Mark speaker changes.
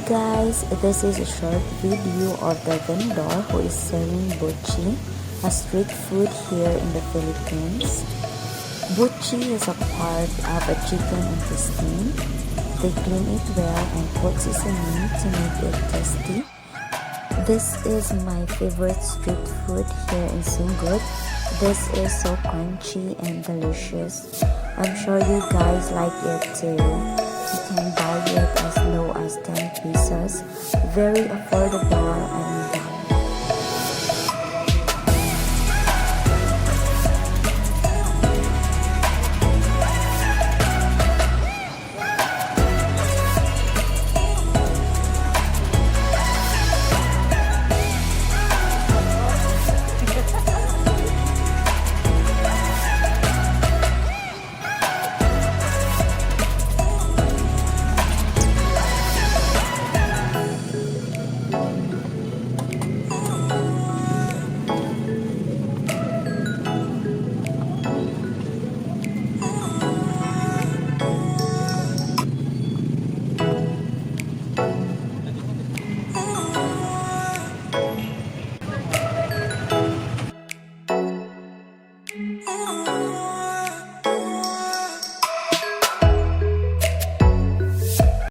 Speaker 1: guys, this is a short video of the vendor who is selling Butchi, a street food here in the Philippines. Butchi is a part of a chicken intestine. They clean it well and put seasoning to make it tasty. This is my favorite street food here in Sogod. This is so crunchy and delicious. I'm sure you guys like it too. You can buy it as low as 10 pesos. Very affordable